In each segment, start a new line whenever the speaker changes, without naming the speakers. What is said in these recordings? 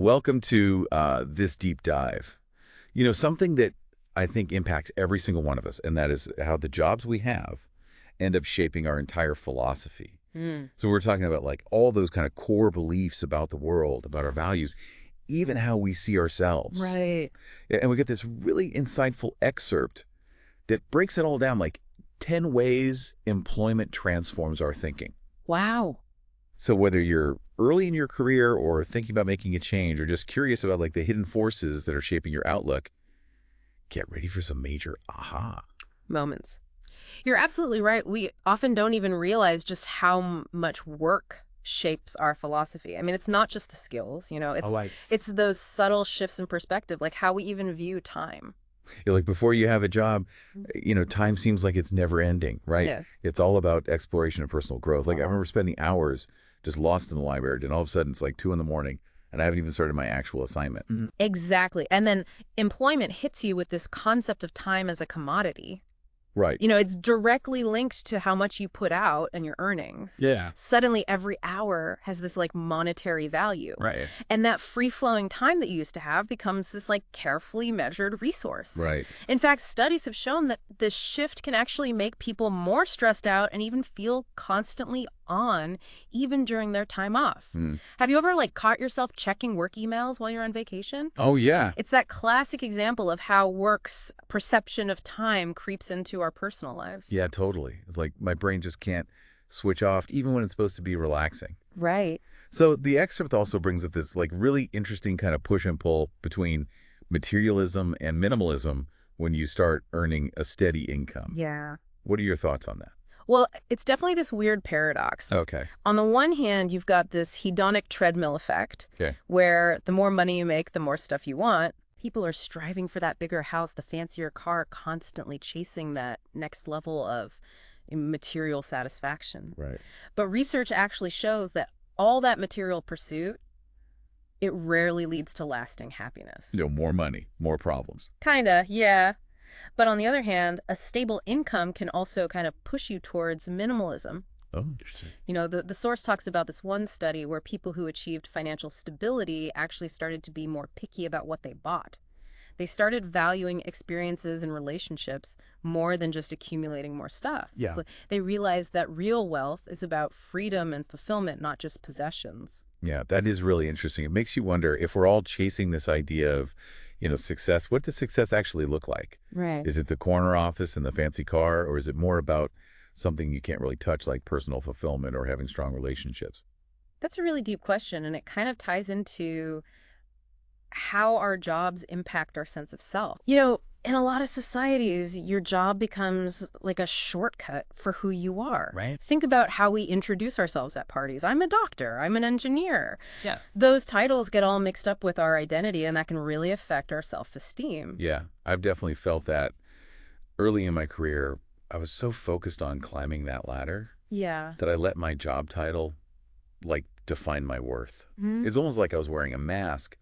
Welcome to this deep dive. Something that I think impacts every single one of us, and that is how the jobs we have end up shaping our entire philosophy. So we're talking about like all those kind of core beliefs about the world, about our values, even how we see ourselves.
Right.
Yeah, and we get this really insightful excerpt that breaks it all down, like 10 ways employment transforms our thinking.
Wow.
So whether you're early in your career or thinking about making a change or just curious about like the hidden forces that are shaping your outlook, get ready for some major aha.
Moments. You're absolutely right. We often don't even realize just how much work shapes our philosophy. I mean, it's not just the skills, it's those subtle shifts in perspective, like how we even view time.
Like before you have a job, time seems like it's never ending, right?
Yeah.
It's all about exploration and personal growth. Like I remember spending hours just lost in the library, and all of a sudden it's like 2 a.m. and I haven't even started my actual assignment.
Exactly. And then employment hits you with this concept of time as a commodity.
Right.
It's directly linked to how much you put out and your earnings.
Yeah.
Suddenly, every hour has this like monetary value.
Right.
And that free-flowing time that you used to have becomes this like carefully measured resource.
Right.
In fact, studies have shown that this shift can actually make people more stressed out and even feel constantly on, even during their time off. Have you ever like caught yourself checking work emails while you're on vacation?
Oh, yeah.
It's that classic example of how work's perception of time creeps into our personal lives.
Yeah, totally. It's like my brain just can't switch off, even when it's supposed to be relaxing.
Right.
So the excerpt also brings up this like really interesting kind of push and pull between materialism and minimalism when you start earning a steady income.
Yeah.
What are your thoughts on that?
Well, it's definitely this weird paradox.
Okay.
On the one hand, you've got this hedonic treadmill effect, where the more money you make, the more stuff you want. People are striving for that bigger house, the fancier car, constantly chasing that next level of material satisfaction.
Right.
But research actually shows that all that material pursuit, it rarely leads to lasting happiness.
More money, more problems.
Kinda, yeah. But on the other hand, a stable income can also kind of push you towards minimalism.
Oh, interesting.
The source talks about this one study where people who achieved financial stability actually started to be more picky about what they bought. They started valuing experiences and relationships more than just accumulating more stuff.
Yeah.
So they realized that real wealth is about freedom and fulfillment, not just possessions.
Yeah, that is really interesting. It makes you wonder if we're all chasing this idea of, success. What does success actually look like?
Right.
Is it the corner office and the fancy car, or is it more about something you can't really touch, like personal fulfillment or having strong relationships?
That's a really deep question, and it kind of ties into how our jobs impact our sense of self. In a lot of societies, your job becomes like a shortcut for who you are.
Right.
Think about how we introduce ourselves at parties. I'm a doctor. I'm an engineer.
Yeah.
Those titles get all mixed up with our identity, and that can really affect our self-esteem.
Yeah, I've definitely felt that early in my career. I was so focused on climbing that ladder that I let my job title like define my worth. It's almost like I was wearing a mask,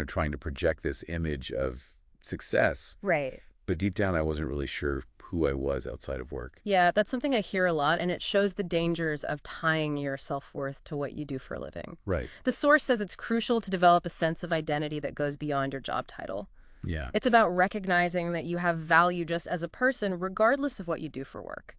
trying to project this image of success.
Right.
But deep down, I wasn't really sure who I was outside of work.
Yeah, that's something I hear a lot, and it shows the dangers of tying your self-worth to what you do for a living.
Right.
The source says it's crucial to develop a sense of identity that goes beyond your job title.
Yeah.
It's about recognizing that you have value just as a person, regardless of what you do for work.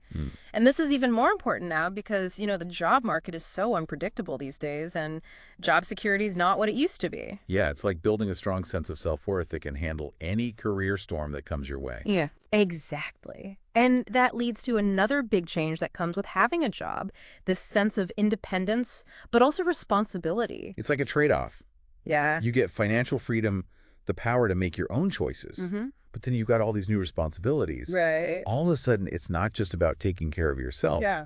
And this is even more important now because, the job market is so unpredictable these days, and job security is not what it used to be.
Yeah, it's like building a strong sense of self-worth that can handle any career storm that comes your way.
Yeah, exactly. And that leads to another big change that comes with having a job, this sense of independence, but also responsibility.
It's like a trade-off.
Yeah.
You get financial freedom, the power to make your own choices, but then you've got all these new responsibilities.
Right.
All of a sudden, it's not just about taking care of yourself.
Yeah.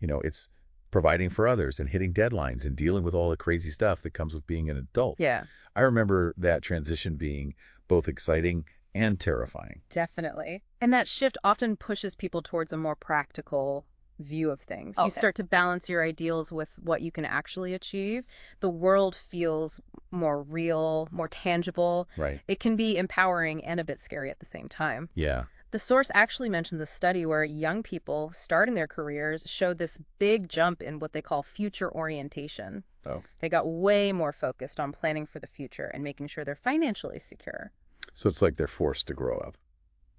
It's providing for others and hitting deadlines and dealing with all the crazy stuff that comes with being an adult.
Yeah.
I remember that transition being both exciting and terrifying.
Definitely. And that shift often pushes people towards a more practical view of things. You start to balance your ideals with what you can actually achieve. The world feels more real, more tangible.
Right.
It can be empowering and a bit scary at the same time.
Yeah.
The source actually mentions a study where young people starting their careers showed this big jump in what they call future orientation.
Oh.
They got way more focused on planning for the future and making sure they're financially secure.
So it's like they're forced to grow up.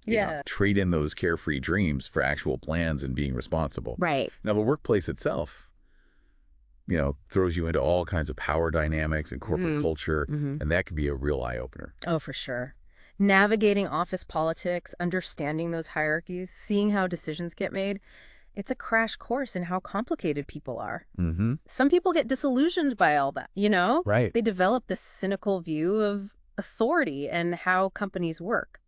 Yeah.
Trade in those carefree dreams for actual plans and being responsible.
Right.
Now, the workplace itself, throws you into all kinds of power dynamics and corporate culture, and that could be a real eye-opener.
Oh, for sure. Navigating office politics, understanding those hierarchies, seeing how decisions get made, it's a crash course in how complicated people are. Some people get disillusioned by all that,
Right.
They develop this cynical view of authority and how companies work.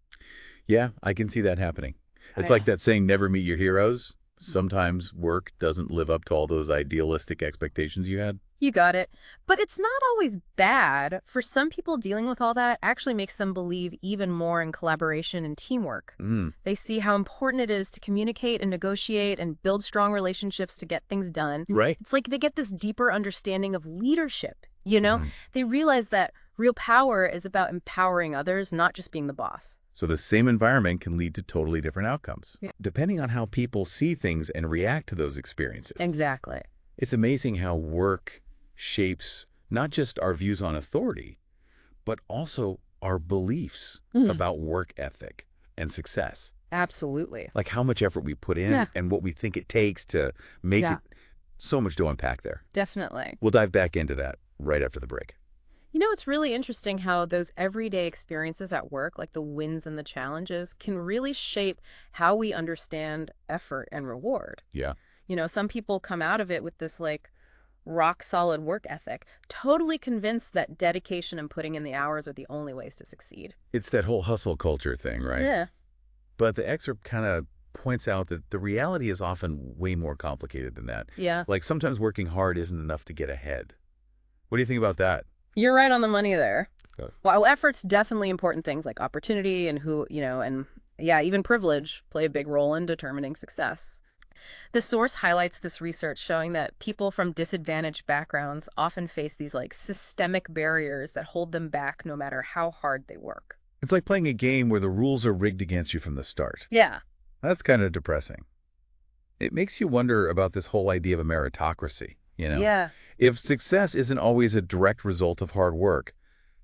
Yeah, I can see that happening. It's
Yeah.
like that saying, never meet your heroes. Sometimes work doesn't live up to all those idealistic expectations you had.
You got it. But it's not always bad. For some people, dealing with all that actually makes them believe even more in collaboration and teamwork. They see how important it is to communicate and negotiate and build strong relationships to get things done.
Right.
It's like they get this deeper understanding of leadership, They realize that real power is about empowering others, not just being the boss.
So the same environment can lead to totally different outcomes,
Yeah.
depending on how people see things and react to those experiences.
Exactly.
It's amazing how work shapes not just our views on authority, but also our beliefs about work ethic and success.
Absolutely.
Like how much effort we put in and what we think it takes to make it. So much to unpack there.
Definitely.
We'll dive back into that right after the break.
It's really interesting how those everyday experiences at work, like the wins and the challenges, can really shape how we understand effort and reward.
Yeah.
Some people come out of it with this rock solid work ethic, totally convinced that dedication and putting in the hours are the only ways to succeed.
It's that whole hustle culture thing, right?
Yeah.
But the excerpt kind of points out that the reality is often way more complicated than that.
Yeah.
Like sometimes working hard isn't enough to get ahead. What do you think about that?
You're right on the money there.
Good.
While effort's definitely important, things like opportunity and even privilege play a big role in determining success. The source highlights this research showing that people from disadvantaged backgrounds often face these systemic barriers that hold them back no matter how hard they work.
It's like playing a game where the rules are rigged against you from the start.
Yeah.
That's kind of depressing. It makes you wonder about this whole idea of a meritocracy,
Yeah.
If success isn't always a direct result of hard work,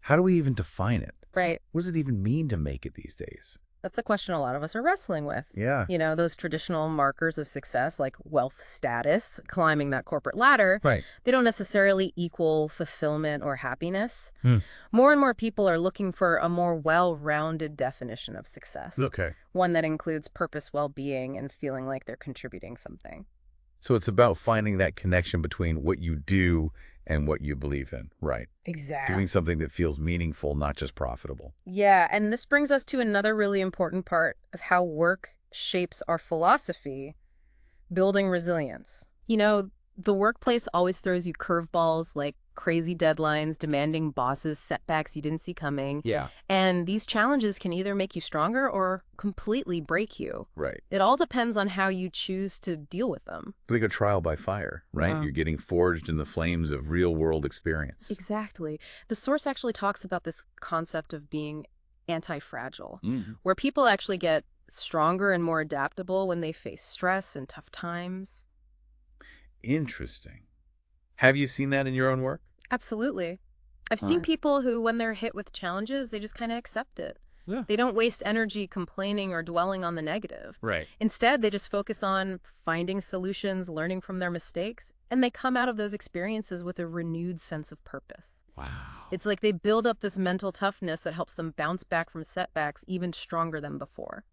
how do we even define it?
Right.
What does it even mean to make it these days?
That's a question a lot of us are wrestling with.
Yeah.
Those traditional markers of success like wealth status, climbing that corporate ladder,
Right.
they don't necessarily equal fulfillment or happiness. More and more people are looking for a more well-rounded definition of success.
Okay.
One that includes purpose, well-being, and feeling like they're contributing something.
So it's about finding that connection between what you do and what you believe in. Right.
Exactly.
Doing something that feels meaningful, not just profitable.
Yeah, and this brings us to another really important part of how work shapes our philosophy, building resilience. The workplace always throws you curveballs like crazy deadlines, demanding bosses, setbacks you didn't see coming.
Yeah.
And these challenges can either make you stronger or completely break you.
Right.
It all depends on how you choose to deal with them.
It's like a trial by fire, right?
Wow.
You're getting forged in the flames of real-world experience.
Exactly. The source actually talks about this concept of being anti-fragile,
Mm.
where people actually get stronger and more adaptable when they face stress and tough times.
Interesting. Have you seen that in your own work?
Absolutely. I've seen
Right.
people who, when they're hit with challenges, they just kind of accept it.
Yeah.
They don't waste energy complaining or dwelling on the negative.
Right.
Instead, they just focus on finding solutions, learning from their mistakes, and they come out of those experiences with a renewed sense of purpose.
Wow.
It's like they build up this mental toughness that helps them bounce back from setbacks even stronger than before.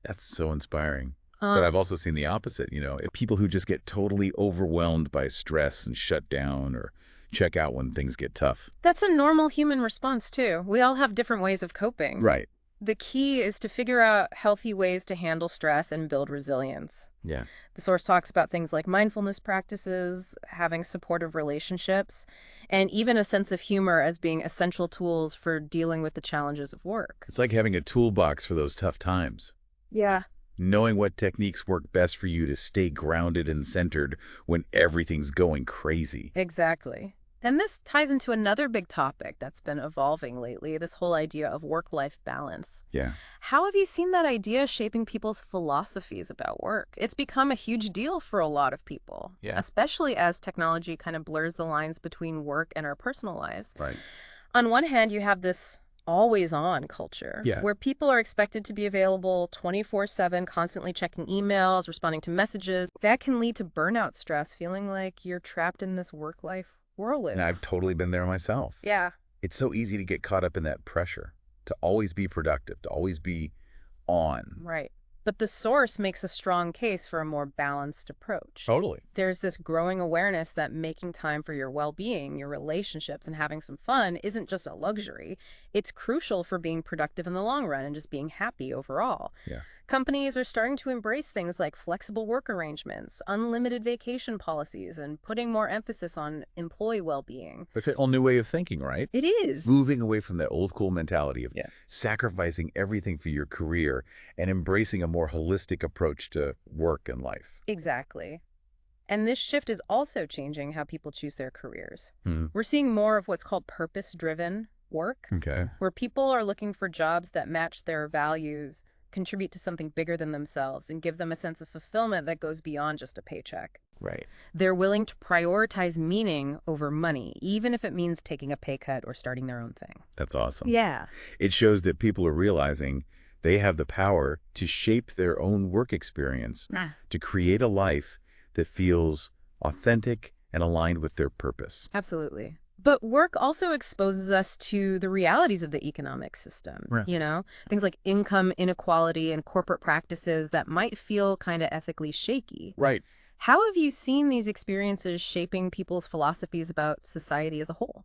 That's so inspiring. But I've also seen the opposite, people who just get totally overwhelmed by stress and shut down or check out when things get tough.
That's a normal human response, too. We all have different ways of coping.
Right.
The key is to figure out healthy ways to handle stress and build resilience.
Yeah.
The source talks about things like mindfulness practices, having supportive relationships, and even a sense of humor as being essential tools for dealing with the challenges of work.
It's like having a toolbox for those tough times.
Yeah.
Knowing what techniques work best for you to stay grounded and centered when everything's going crazy.
Exactly. And this ties into another big topic that's been evolving lately, this whole idea of work-life balance.
Yeah.
How have you seen that idea shaping people's philosophies about work? It's become a huge deal for a lot of people,
Yeah.
especially as technology kind of blurs the lines between work and our personal lives.
Right.
On one hand, you have this always-on culture,
Yeah.
where people are expected to be available 24/7, constantly checking emails, responding to messages. That can lead to burnout stress, feeling like you're trapped in this work-life
And
whirlwind.
I've totally been there myself.
Yeah,
It's so easy to get caught up in that pressure, to always be productive, to always be on.
right. But the source makes a strong case for a more balanced approach.
Totally.
There's this growing awareness that making time for your well-being, your relationships, and having some fun isn't just a luxury. It's crucial for being productive in the long run and just being happy overall.
Yeah.
Companies are starting to embrace things like flexible work arrangements, unlimited vacation policies, and putting more emphasis on employee well-being.
It's a whole new way of thinking, right?
It is.
Moving away from that old school mentality of
Yeah.
sacrificing everything for your career and embracing a more holistic approach to work and life.
Exactly. And this shift is also changing how people choose their careers.
Hmm.
We're seeing more of what's called purpose-driven work,
Okay.
where people are looking for jobs that match their values, contribute to something bigger than themselves, and give them a sense of fulfillment that goes beyond just a paycheck.
Right.
They're willing to prioritize meaning over money, even if it means taking a pay cut or starting their own thing.
That's awesome.
Yeah.
It shows that people are realizing they have the power to shape their own work experience, to create a life that feels authentic and aligned with their purpose.
Absolutely. But work also exposes us to the realities of the economic system,
Right.
Things like income inequality and corporate practices that might feel kind of ethically shaky.
Right.
How have you seen these experiences shaping people's philosophies about society as a whole?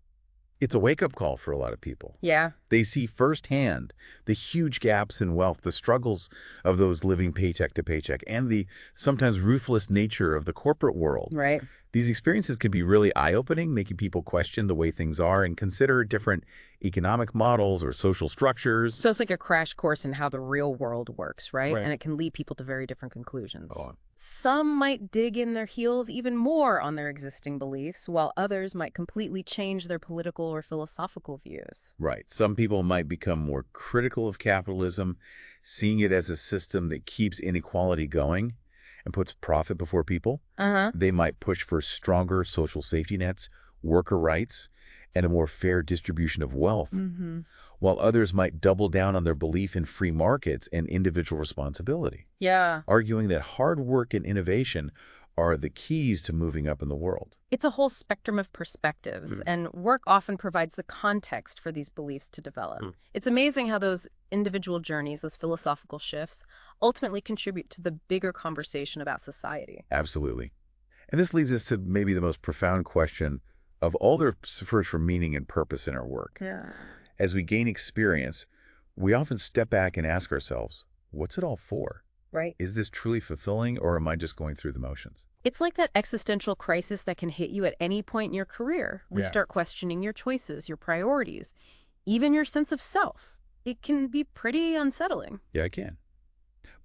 It's a wake-up call for a lot of people.
Yeah.
They see firsthand the huge gaps in wealth, the struggles of those living paycheck to paycheck, and the sometimes ruthless nature of the corporate world.
Right.
These experiences can be really eye-opening, making people question the way things are and consider different economic models or social structures.
So it's like a crash course in how the real world works, right?
Right.
And it can lead people to very different conclusions.
Oh.
Some might dig in their heels even more on their existing beliefs, while others might completely change their political or philosophical views.
Right. Some people might become more critical of capitalism, seeing it as a system that keeps inequality going and puts profit before people. They might push for stronger social safety nets, worker rights, and a more fair distribution of wealth, while others might double down on their belief in free markets and individual responsibility,
Yeah.
arguing that hard work and innovation are the keys to moving up in the world.
It's a whole spectrum of perspectives, and work often provides the context for these beliefs to develop. It's amazing how those individual journeys, those philosophical shifts, ultimately contribute to the bigger conversation about society.
Absolutely. And this leads us to maybe the most profound question of all the search for meaning and purpose in our work.
Yeah.
As we gain experience, we often step back and ask ourselves, what's it all for?
Right.
Is this truly fulfilling, or am I just going through the motions?
It's like that existential crisis that can hit you at any point in your career. We
Yeah.
start questioning your choices, your priorities, even your sense of self. It can be pretty unsettling.
Yeah, it can.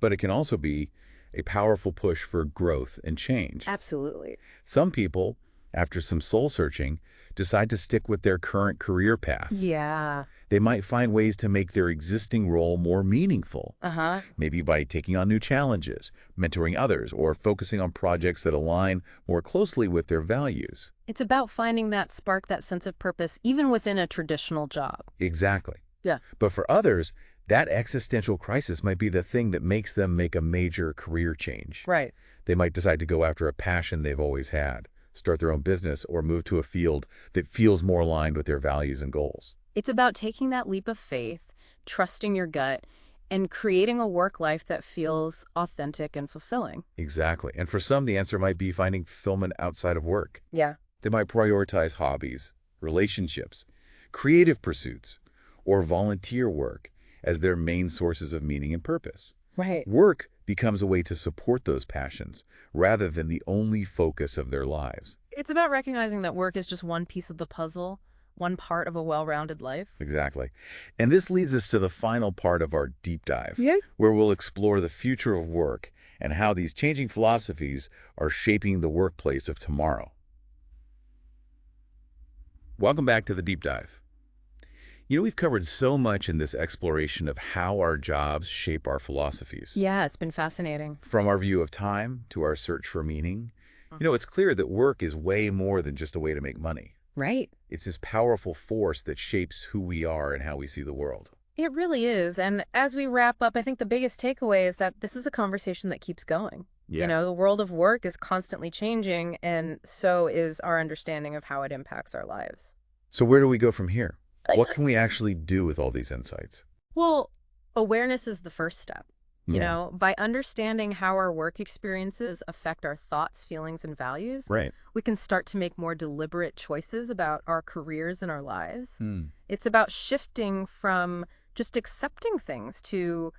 But it can also be a powerful push for growth and change.
Absolutely.
Some people, after some soul searching, decide to stick with their current career path.
Yeah.
They might find ways to make their existing role more meaningful, maybe by taking on new challenges, mentoring others, or focusing on projects that align more closely with their values.
It's about finding that spark, that sense of purpose, even within a traditional job.
Exactly.
Yeah.
But for others, that existential crisis might be the thing that makes them make a major career change.
Right.
They might decide to go after a passion they've always had, start their own business, or move to a field that feels more aligned with their values and goals.
It's about taking that leap of faith, trusting your gut, and creating a work life that feels authentic and fulfilling.
Exactly. And for some, the answer might be finding fulfillment outside of work.
Yeah.
They might prioritize hobbies, relationships, creative pursuits, or volunteer work as their main sources of meaning and purpose.
Right.
Work becomes a way to support those passions rather than the only focus of their lives.
It's about recognizing that work is just one piece of the puzzle, one part of a well-rounded life.
Exactly. And this leads us to the final part of our deep dive,
Yeah.
where we'll explore the future of work and how these changing philosophies are shaping the workplace of tomorrow. Welcome back to the deep dive. We've covered so much in this exploration of how our jobs shape our philosophies.
Yeah, it's been fascinating.
From our view of time to our search for meaning. It's clear that work is way more than just a way to make money.
Right.
It's this powerful force that shapes who we are and how we see the world.
It really is. And as we wrap up, I think the biggest takeaway is that this is a conversation that keeps going.
Yeah.
The world of work is constantly changing, and so is our understanding of how it impacts our lives.
So where do we go from here? What can we actually do with all these insights?
Well, awareness is the first step. By understanding how our work experiences affect our thoughts, feelings, and values,
Right.
we can start to make more deliberate choices about our careers and our lives. It's about shifting from just accepting things to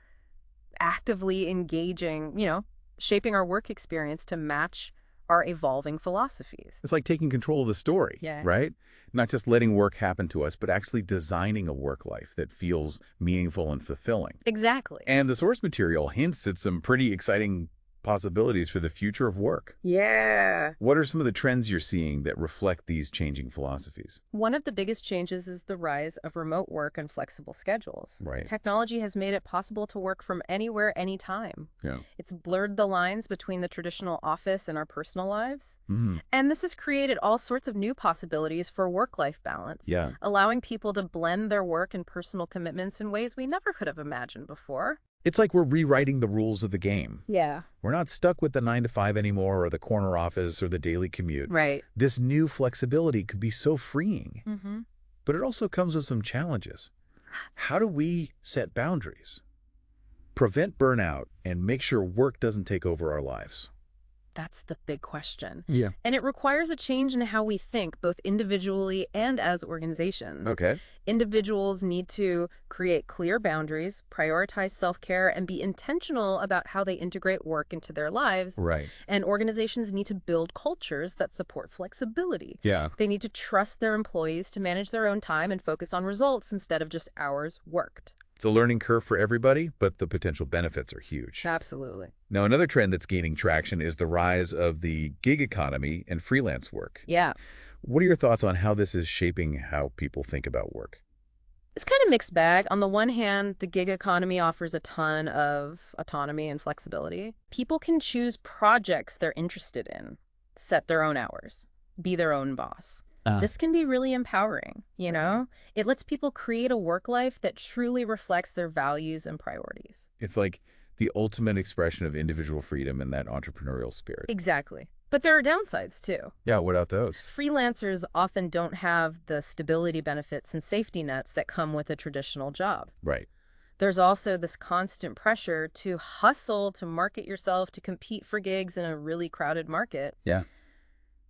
actively engaging, shaping our work experience to match our evolving philosophies.
It's like taking control of the story,
Yeah.
right? Not just letting work happen to us, but actually designing a work life that feels meaningful and fulfilling.
Exactly.
And the source material hints at some pretty exciting possibilities for the future of work.
Yeah.
What are some of the trends you're seeing that reflect these changing philosophies?
One of the biggest changes is the rise of remote work and flexible schedules.
Right.
Technology has made it possible to work from anywhere, anytime.
Yeah.
It's blurred the lines between the traditional office and our personal lives.
Mm-hmm.
And this has created all sorts of new possibilities for work-life balance,
Yeah.
allowing people to blend their work and personal commitments in ways we never could have imagined before.
It's like we're rewriting the rules of the game.
Yeah.
We're not stuck with the 9 to 5 anymore, or the corner office, or the daily commute.
Right.
This new flexibility could be so freeing.
Mm-hmm.
But it also comes with some challenges. How do we set boundaries, prevent burnout, and make sure work doesn't take over our lives?
That's the big question.
Yeah.
And it requires a change in how we think, both individually and as organizations.
Okay.
Individuals need to create clear boundaries, prioritize self-care, and be intentional about how they integrate work into their lives.
Right.
And organizations need to build cultures that support flexibility.
Yeah.
They need to trust their employees to manage their own time and focus on results instead of just hours worked.
It's a learning curve for everybody, but the potential benefits are huge.
Absolutely.
Now, another trend that's gaining traction is the rise of the gig economy and freelance work.
Yeah.
What are your thoughts on how this is shaping how people think about work?
It's kind of mixed bag. On the one hand, the gig economy offers a ton of autonomy and flexibility. People can choose projects they're interested in, set their own hours, be their own boss. This can be really empowering, It lets people create a work life that truly reflects their values and priorities.
It's like the ultimate expression of individual freedom and that entrepreneurial spirit.
Exactly. But there are downsides, too.
Yeah, what about those?
Freelancers often don't have the stability benefits and safety nets that come with a traditional job.
Right.
There's also this constant pressure to hustle, to market yourself, to compete for gigs in a really crowded market.
Yeah.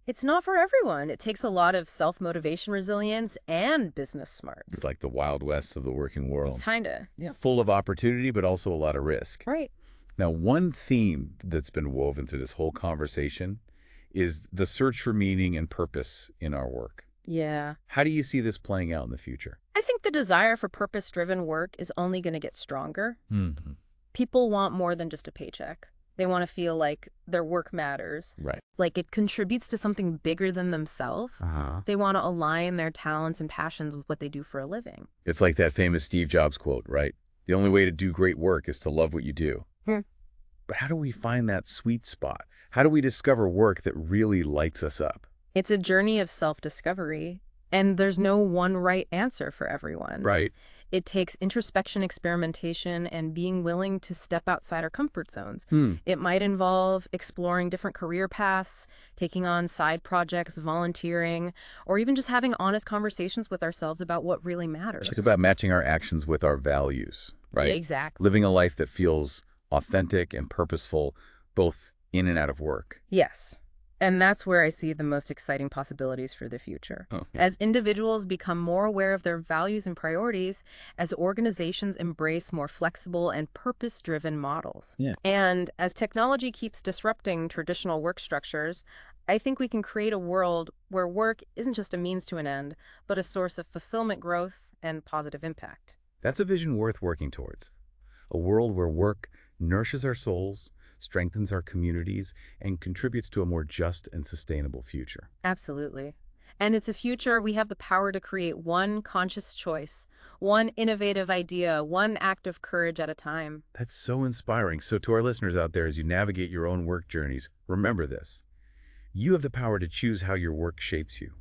It's not for everyone. It takes a lot of self-motivation, resilience, and business smarts.
It's like the Wild West of the working world.
Kinda.
Yeah. Full of opportunity, but also a lot of risk.
Right.
Now, one theme that's been woven through this whole conversation is the search for meaning and purpose in our work.
Yeah.
How do you see this playing out in the future?
I think the desire for purpose-driven work is only going to get stronger.
Mm-hmm.
People want more than just a paycheck. They want to feel like their work matters.
Right.
Like it contributes to something bigger than themselves.
Uh-huh.
They want to align their talents and passions with what they do for a living.
It's like that famous Steve Jobs quote, right? The only way to do great work is to love what you do. But how do we find that sweet spot? How do we discover work that really lights us up?
It's a journey of self-discovery, and there's no one right answer for everyone.
Right.
It takes introspection, experimentation, and being willing to step outside our comfort zones. It might involve exploring different career paths, taking on side projects, volunteering, or even just having honest conversations with ourselves about what really matters.
It's about matching our actions with our values, right?
Yeah, exactly.
Living a life that feels authentic and purposeful, both in and out of work.
Yes. And that's where I see the most exciting possibilities for the future.
Oh.
As individuals become more aware of their values and priorities, as organizations embrace more flexible and purpose-driven models.
Yeah.
And as technology keeps disrupting traditional work structures, I think we can create a world where work isn't just a means to an end, but a source of fulfillment, growth, and positive impact.
That's a vision worth working towards. A world where work nourishes our souls, strengthens our communities, and contributes to a more just and sustainable future.
Absolutely. And it's a future we have the power to create one conscious choice, one innovative idea, one act of courage at a time.
That's so inspiring. So to our listeners out there, as you navigate your own work journeys, remember this. You have the power to choose how your work shapes you.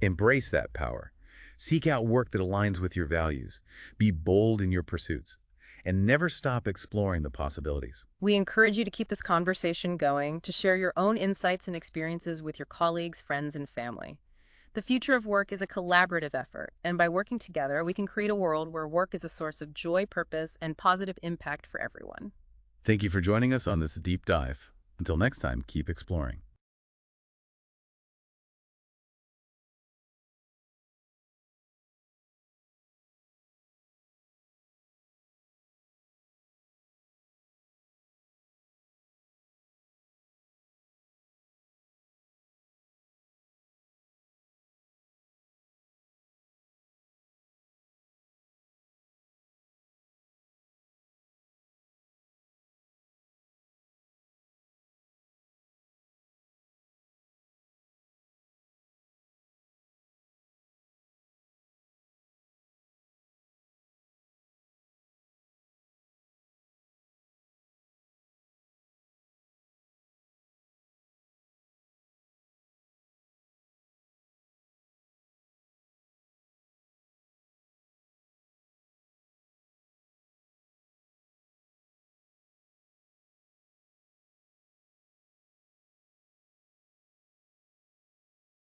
Embrace that power. Seek out work that aligns with your values. Be bold in your pursuits. And never stop exploring the possibilities.
We encourage you to keep this conversation going, to share your own insights and experiences with your colleagues, friends, and family. The future of work is a collaborative effort, and by working together, we can create a world where work is a source of joy, purpose, and positive impact for everyone.
Thank you for joining us on this deep dive. Until next time, keep exploring.